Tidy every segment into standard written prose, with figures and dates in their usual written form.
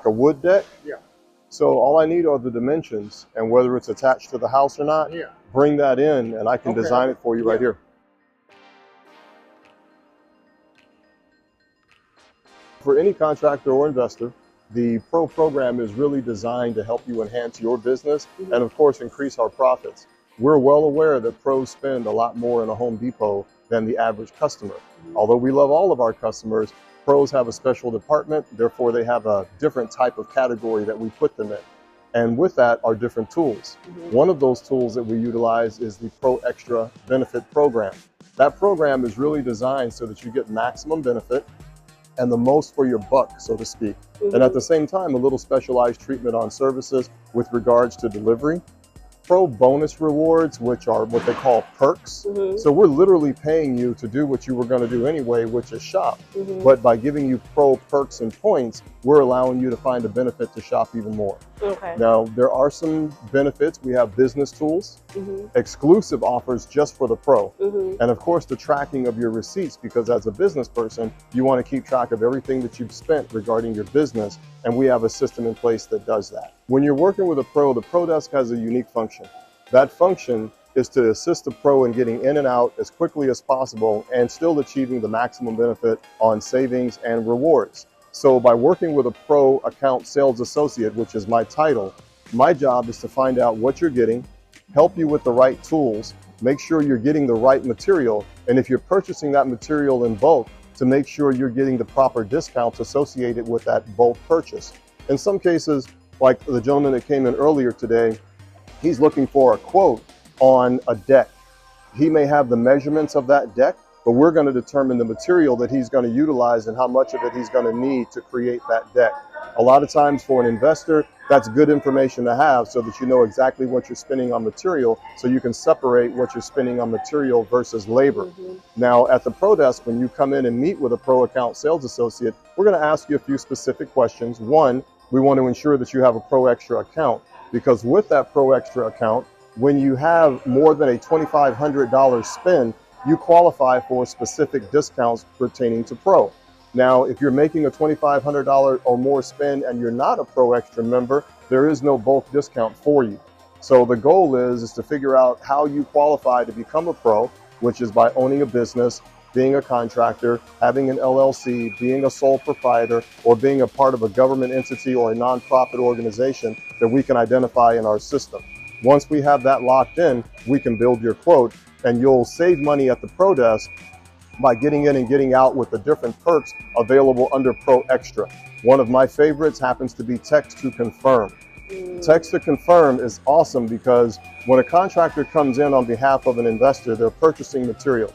A wood deck. Yeah. So all I need are the dimensions and whether it's attached to the house or not. Yeah. Bring that in and I can design it for you right here. For any contractor or investor, the Pro program is really designed to help you enhance your business and of course increase our profits. We're well aware that pros spend a lot more in a Home Depot than the average customer. Although we love all of our customers, pros have a special department, therefore they have a different type of category that we put them in. And with that are different tools. One of those tools that we utilize is the Pro Extra Benefit Program. That program is really designed so that you get maximum benefit and the most for your buck, so to speak. And at the same time, a little specialized treatment on services with regards to delivery. Pro bonus rewards, which are what they call perks. So we're literally paying you to do what you were going to do anyway, which is shop. But by giving you pro perks and points, we're allowing you to find a benefit to shop even more. Now, there are some benefits. We have business tools, exclusive offers just for the pro, and of course the tracking of your receipts, because as a business person, you want to keep track of everything that you've spent regarding your business, and we have a system in place that does that. When you're working with a pro, the Pro Desk has a unique function. That function is to assist the pro in getting in and out as quickly as possible and still achieving the maximum benefit on savings and rewards. So by working with a pro account sales associate, which is my title, my job is to find out what you're getting, help you with the right tools, make sure you're getting the right material, and if you're purchasing that material in bulk, to make sure you're getting the proper discounts associated with that bulk purchase. In some cases, like the gentleman that came in earlier today, he's looking for a quote on a deck. He may have the measurements of that deck, but we're going to determine the material that he's going to utilize and how much of it he's going to need to create that deck. A lot of times for an investor, that's good information to have so that you know exactly what you're spending on material, so you can separate what you're spending on material versus labor. Now at the Pro Desk, when you come in and meet with a pro account sales associate, we're going to ask you a few specific questions. One, we want to ensure that you have a Pro Extra account, because with that Pro Extra account, when you have more than a $2,500 spend, you qualify for specific discounts pertaining to Pro. Now, if you're making a $2,500 or more spend and you're not a Pro Extra member, there is no bulk discount for you. So the goal is to figure out how you qualify to become a pro, which is by owning a business, being a contractor, having an LLC, being a sole proprietor, or being a part of a government entity or a nonprofit organization that we can identify in our system. Once we have that locked in, we can build your quote, and you'll save money at the Pro Desk by getting in and getting out with the different perks available under Pro Extra. One of my favorites happens to be Text to Confirm. Text to Confirm is awesome because when a contractor comes in on behalf of an investor, they're purchasing material,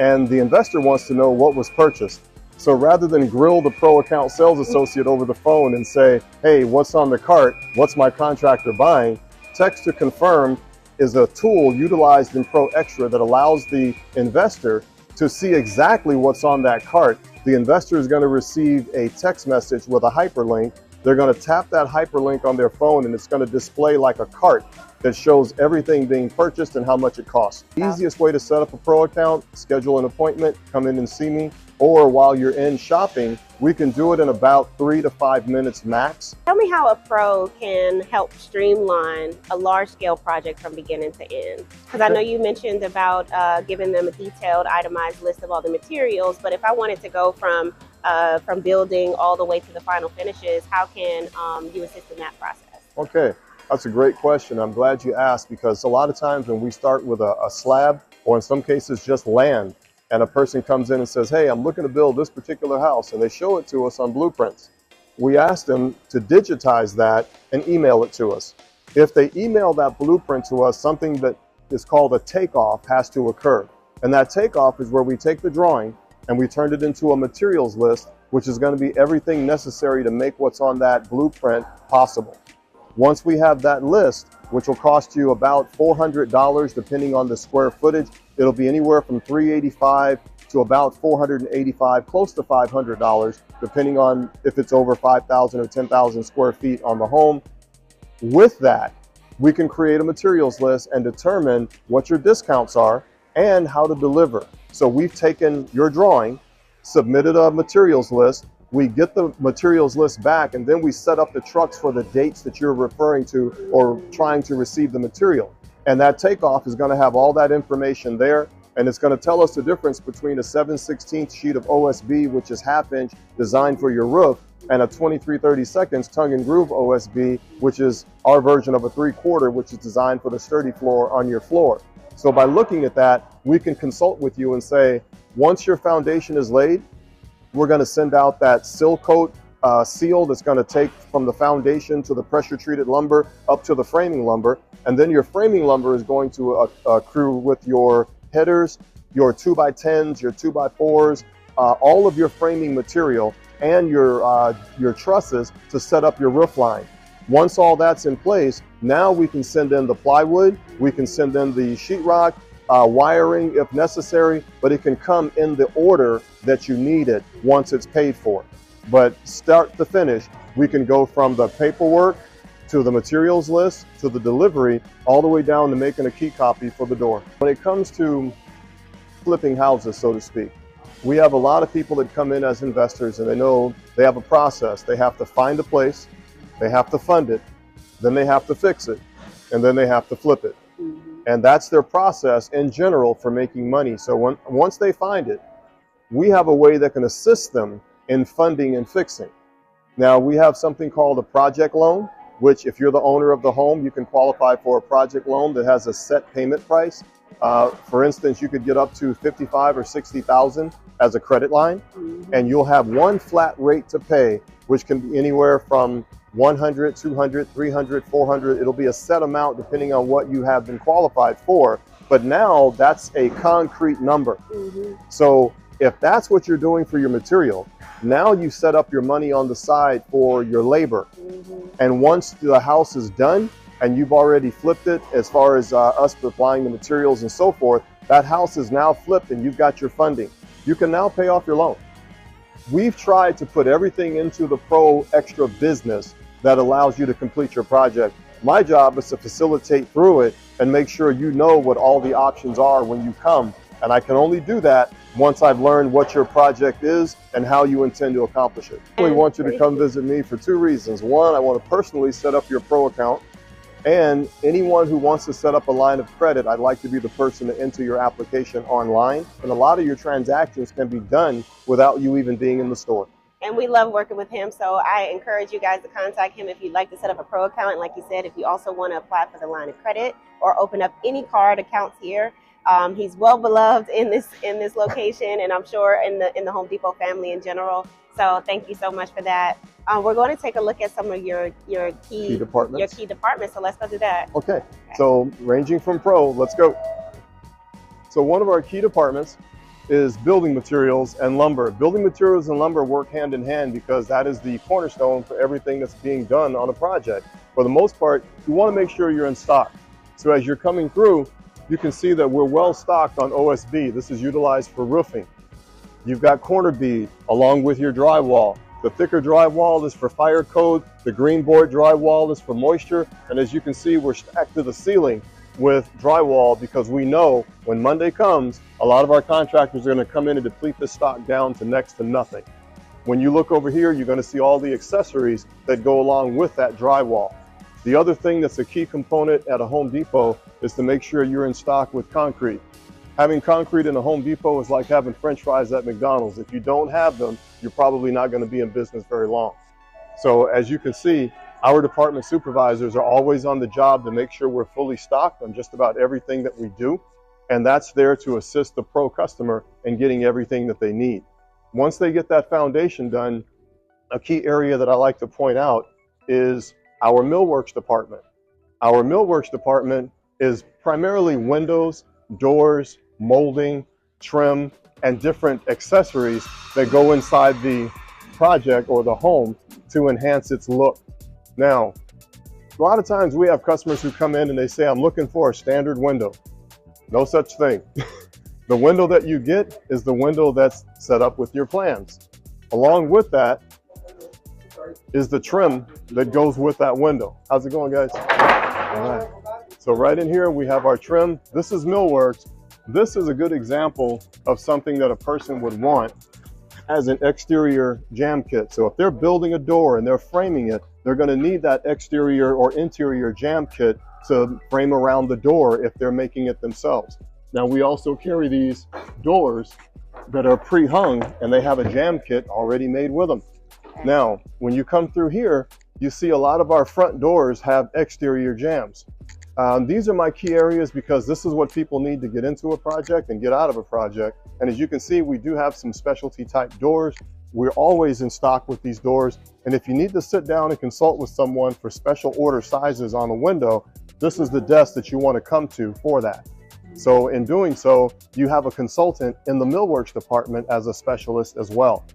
and the investor wants to know what was purchased. So rather than grill the pro account sales associate over the phone and say, hey, what's on the cart? What's my contractor buying? Text to Confirm is a tool utilized in Pro Extra that allows the investor to see exactly what's on that cart. The investor is going to receive a text message with a hyperlink. They're going to tap that hyperlink on their phone and it's going to display like a cart that shows everything being purchased and how much it costs. Easiest way to set up a pro account, schedule an appointment, come in and see me, or while you're in shopping, we can do it in about 3 to 5 minutes max. Tell me how a pro can help streamline a large-scale project from beginning to end. Because I know you mentioned about giving them a detailed, itemized list of all the materials, but if I wanted to go from building all the way to the final finishes, how can you assist in that process? Okay, that's a great question. I'm glad you asked, because a lot of times when we start with a slab, or in some cases just land, and a person comes in and says, hey, I'm looking to build this particular house, and they show it to us on blueprints. We ask them to digitize that and email it to us. If they email that blueprint to us, something that is called a takeoff has to occur. And that takeoff is where we take the drawing and we turn it into a materials list, which is going to be everything necessary to make what's on that blueprint possible. Once we have that list, which will cost you about $400 depending on the square footage, it'll be anywhere from $385 to about $485, close to $500, depending on if it's over 5,000 or 10,000 square feet on the home. With that, we can create a materials list and determine what your discounts are and how to deliver. So we've taken your drawing, submitted a materials list, we get the materials list back, and then we set up the trucks for the dates that you're referring to or trying to receive the material. And that takeoff is going to have all that information there, and it's going to tell us the difference between a 7/16 sheet of OSB, which is 1/2 inch designed for your roof, and a 23/32 tongue and groove OSB, which is our version of a 3/4, which is designed for the sturdy floor on your floor. So by looking at that, we can consult with you and say, once your foundation is laid, we're going to send out that seal coat seal that's going to take from the foundation to the pressure treated lumber up to the framing lumber. And then your framing lumber is going to accrue with your headers, your 2x10s, your 2x4s, all of your framing material and your trusses to set up your roof line. Once all that's in place, now we can send in the plywood, we can send in the sheetrock, wiring if necessary, but it can come in the order that you need it once it's paid for. But start to finish, we can go from the paperwork to the materials list to the delivery, all the way down to making a key copy for the door. When it comes to flipping houses, so to speak, we have a lot of people that come in as investors, and they know they have a process. They have to find a place, they have to fund it, then they have to fix it, and then they have to flip it. And that's their process in general for making money. So once they find it, we have a way that can assist them in funding and fixing. Now, we have something called a project loan, which if you're the owner of the home, you can qualify for a project loan that has a set payment price. For instance, you could get up to $55,000 or $60,000 as a credit line, and you'll have one flat rate to pay, which can be anywhere from $100, $200, $300, $400. It'll be a set amount depending on what you have been qualified for. But now that's a concrete number. So if that's what you're doing for your material, now you set up your money on the side for your labor. And once the house is done and you've already flipped it, as far as us supplying the materials and so forth, that house is now flipped and you've got your funding. You can now pay off your loan. We've tried to put everything into the Pro Extra business that allows you to complete your project. My job is to facilitate through it and make sure you know what all the options are when you come. And I can only do that once I've learned what your project is and how you intend to accomplish it. I really want you to come visit me for two reasons. One, I want to personally set up your Pro account. And anyone who wants to set up a line of credit, I'd like to be the person to enter your application online. And a lot of your transactions can be done without you even being in the store. And we love working with him, so I encourage you guys to contact him if you'd like to set up a Pro account. And like you said, if you also want to apply for the line of credit or open up any card accounts here, he's well beloved in this location, and I'm sure in the Home Depot family in general. So thank you so much for that. We're going to take a look at some of your key departments. So let's go do that. Okay. So ranging from Pro, let's go. So one of our key departments is building materials and lumber. Building materials and lumber work hand in hand because that is the cornerstone for everything that's being done on a project. For the most part, you want to make sure you're in stock. So as you're coming through, you can see that we're well stocked on OSB. This is utilized for roofing. You've got corner bead along with your drywall. The thicker drywall is for fire code. The green board drywall is for moisture. And as you can see, we're stacked to the ceiling with drywall because we know when Monday comes, a lot of our contractors are going to come in and deplete the stock down to next to nothing. When you look over here, you're going to see all the accessories that go along with that drywall. The other thing that's a key component at a Home Depot is to make sure you're in stock with concrete. Having concrete in a Home Depot is like having French fries at McDonald's. If you don't have them, you're probably not going to be in business very long. So as you can see, our department supervisors are always on the job to make sure we're fully stocked on just about everything that we do. And that's there to assist the Pro customer in getting everything that they need. Once they get that foundation done, a key area that I like to point out is our millworks department. Our millworks department is primarily windows, doors, molding, trim, and different accessories that go inside the project or the home to enhance its look. Now, a lot of times we have customers who come in and they say, I'm looking for a standard window. No such thing. The window that you get is the window that's set up with your plans. Along with that is the trim that goes with that window. How's it going, guys? All right. So right in here, we have our trim. This is millworks. This is a good example of something that a person would want has an exterior jam kit. So if they're building a door and they're framing it, they're going to need that exterior or interior jam kit to frame around the door if they're making it themselves. Now we also carry these doors that are pre-hung and they have a jam kit already made with them. Now, when you come through here, you see a lot of our front doors have exterior jams. These are my key areas because this is what people need to get into a project and get out of a project. And as you can see, we do have some specialty type doors. We're always in stock with these doors. And if you need to sit down and consult with someone for special order sizes on a window, this is the desk that you want to come to for that. So in doing so, you have a consultant in the millworks department as a specialist as well.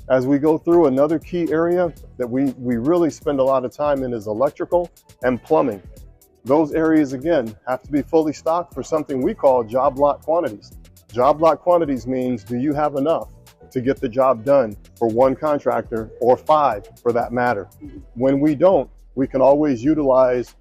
As we go through, another key area that we really spend a lot of time in is electrical and plumbing. Those areas, again, have to be fully stocked for something we call job lot quantities. Job lot quantities means, do you have enough to get the job done for one contractor or 5 for that matter? When we don't, we can always utilize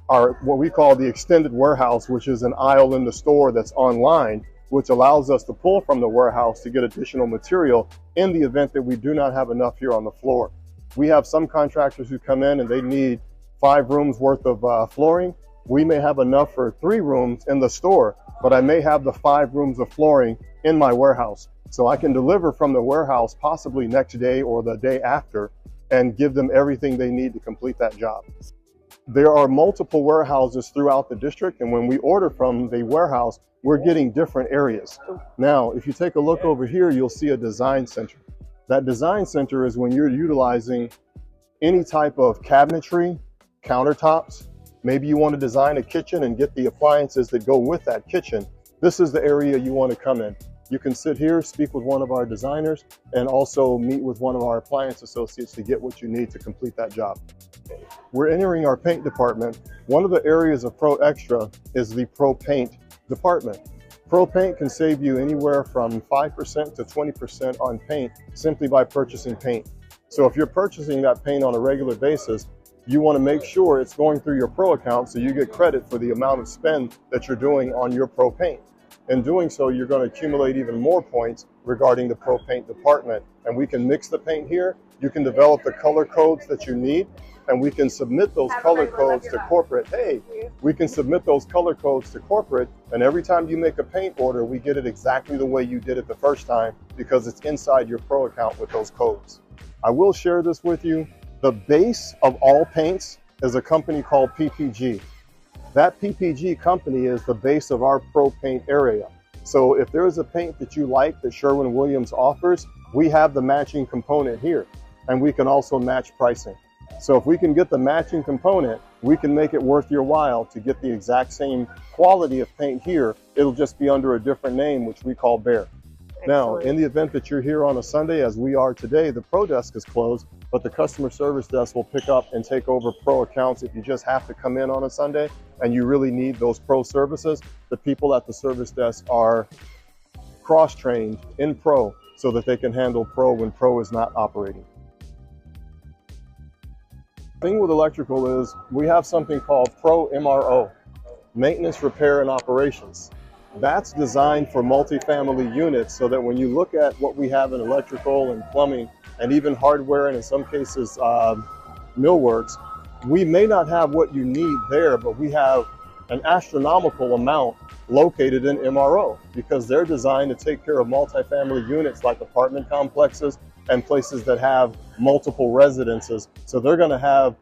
our what we call the extended warehouse, which is an aisle in the store that's online, which allows us to pull from the warehouse to get additional material in the event that we do not have enough here on the floor. We have some contractors who come in and they need 5 rooms worth of flooring. We may have enough for 3 rooms in the store, but I may have the 5 rooms of flooring in my warehouse. So I can deliver from the warehouse possibly next day or the day after and give them everything they need to complete that job. There are multiple warehouses throughout the district, and when we order from the warehouse, we're getting different areas. Now, if you take a look over here, you'll see a design center. That design center is when you're utilizing any type of cabinetry, countertops. Maybe you want to design a kitchen and get the appliances that go with that kitchen. This is the area you want to come in. You can sit here, speak with one of our designers, and also meet with one of our appliance associates to get what you need to complete that job. We're entering our paint department. One of the areas of Pro Extra is the Pro Paint department. Pro Paint can save you anywhere from 5% to 20% on paint simply by purchasing paint. So if you're purchasing that paint on a regular basis, you want to make sure it's going through your Pro account so you get credit for the amount of spend that you're doing on your Pro Paint. In doing so, you're going to accumulate even more points regarding the Pro Paint department. And we can mix the paint here. You can develop the color codes that you need, and we can submit those color codes to corporate. We can submit those color codes to corporate, and every time you make a paint order, we get it exactly the way you did it the first time because it's inside your Pro account with those codes. I will share this with you. The base of all paints is a company called PPG. That PPG company is the base of our Pro Paint area. So if there is a paint that you like that Sherwin-Williams offers, we have the matching component here, and we can also match pricing. So if we can get the matching component, we can make it worth your while to get the exact same quality of paint here. It'll just be under a different name, which we call Bear. Now, in the event that you're here on a Sunday, as we are today, the Pro desk is closed, but the customer service desk will pick up and take over Pro accounts if you just have to come in on a Sunday and you really need those Pro services. The people at the service desk are cross-trained in Pro so that they can handle Pro when Pro is not operating. The thing with electrical is we have something called Pro MRO, Maintenance, Repair, and Operations. That's designed for multifamily units so that when you look at what we have in electrical and plumbing and even hardware and in some cases millworks, we may not have what you need there, but we have an astronomical amount located in MRO because they're designed to take care of multifamily units like apartment complexes and places that have multiple residences. So they're going to have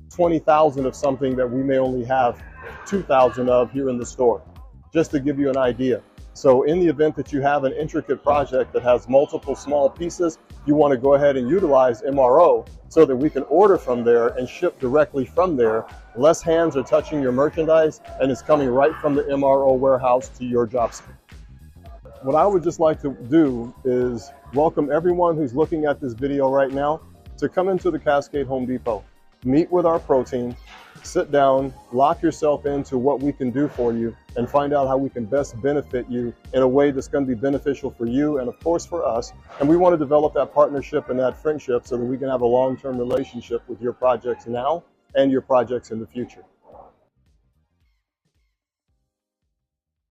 20,000 of something that we may only have 2,000 of here in the store, just to give you an idea. So in the event that you have an intricate project that has multiple small pieces, you want to go ahead and utilize MRO so that we can order from there and ship directly from there. Less hands are touching your merchandise and it's coming right from the MRO warehouse to your job site. What I would just like to do is welcome everyone who's looking at this video right now to come into the Cascade Home Depot. Meet with our Pro team, sit down, lock yourself into what we can do for you, and find out how we can best benefit you in a way that's going to be beneficial for you and of course for us. And we want to develop that partnership and that friendship so that we can have a long-term relationship with your projects now and your projects in the future.